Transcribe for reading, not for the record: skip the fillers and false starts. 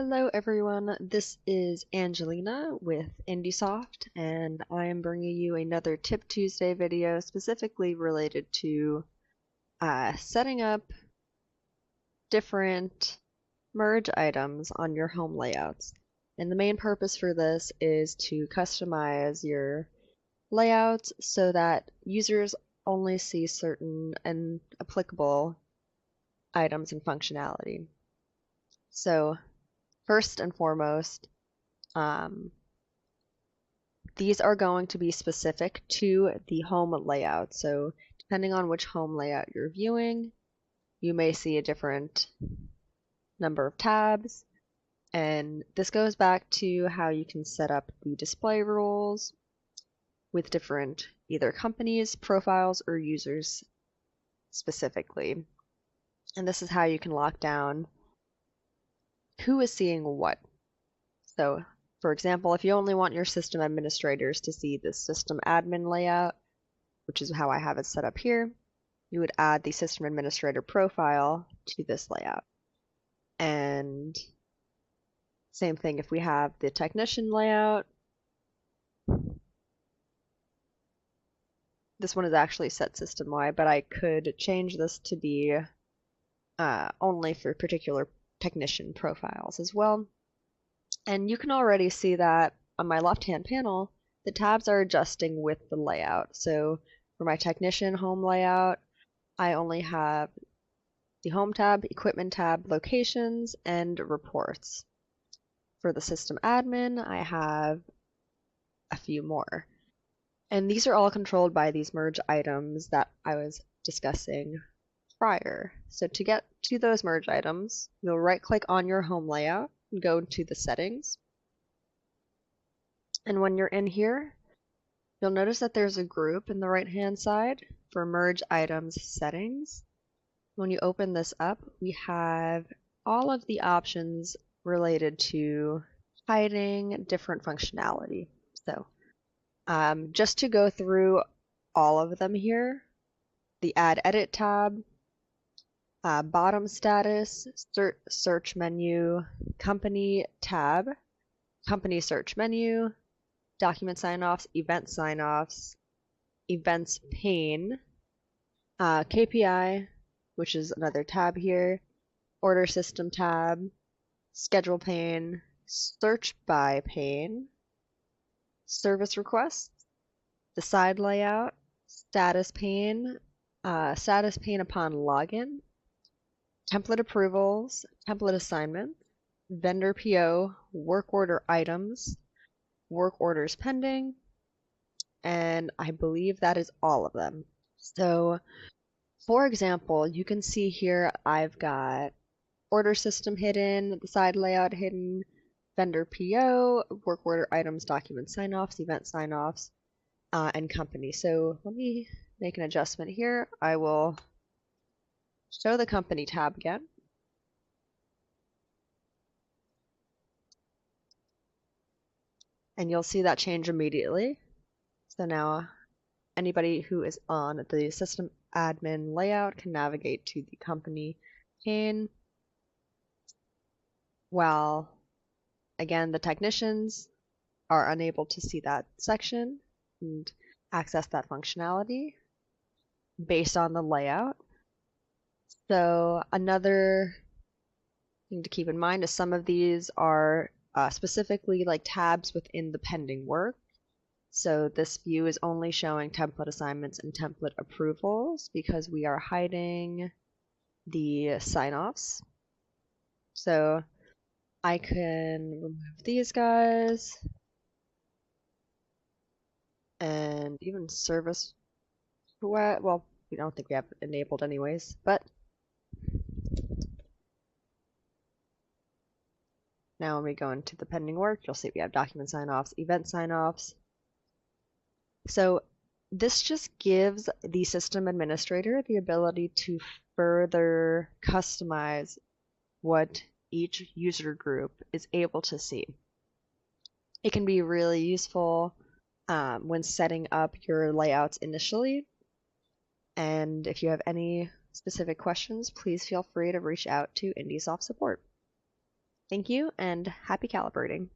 Hello everyone, this is Angelena with IndySoft, and I am bringing you another Tip Tuesday video specifically related to setting up different merge items on your home layouts. And the main purpose for this is to customize your layouts so that users only see certain and applicable items and functionality. So first and foremost, these are going to be specific to the home layout. So depending on which home layout you're viewing, you may see a different number of tabs. And this goes back to how you can set up the display rules with different either companies, profiles, or users specifically. And this is how you can lock down who is seeing what. So, for example, if you only want your system administrators to see the system admin layout, which is how I have it set up here, you would add the system administrator profile to this layout. And same thing if we have the technician layout. This one is actually set system-wide, but I could change this to be only for particular technician profiles as well. And you can already see that on my left-hand panel, the tabs are adjusting with the layout. So for my technician home layout, I only have the home tab, equipment tab, locations, and reports. For the system admin, I have a few more. And these are all controlled by these merge items that I was discussing prior. So to get to those merge items, you'll right-click on your home layout and go to the settings. And when you're in here, you'll notice that there's a group in the right-hand side for merge items settings. When you open this up, we have all of the options related to hiding different functionality. So just to go through all of them here, the Add Edit tab, bottom status, search menu, company tab, company search menu, document sign-offs, event sign-offs, events pane, KPI, which is another tab here, order system tab, schedule pane, search by pane, service requests, the side layout, status pane upon login, template approvals, template assignment, vendor PO, work order items, work orders pending, and I believe that is all of them. So, for example, you can see here I've got order system hidden, the side layout hidden, vendor PO, work order items, document sign-offs, event sign-offs, and company. So let me make an adjustment here. I will show the company tab again. And you'll see that change immediately. So now anybody who is on the system admin layout can navigate to the company pane, while again the technicians are unable to see that section and access that functionality based on the layout. So another thing to keep in mind is some of these are specifically like tabs within the pending work. So this view is only showing template assignments and template approvals because we are hiding the sign-offs. So I can remove these guys and even service, well, we don't think we have it enabled anyways, but now when we go into the pending work, you'll see we have document sign-offs, event sign-offs. So this just gives the system administrator the ability to further customize what each user group is able to see. It can be really useful when setting up your layouts initially. And if you have any specific questions, please feel free to reach out to IndySoft support. Thank you and happy calibrating.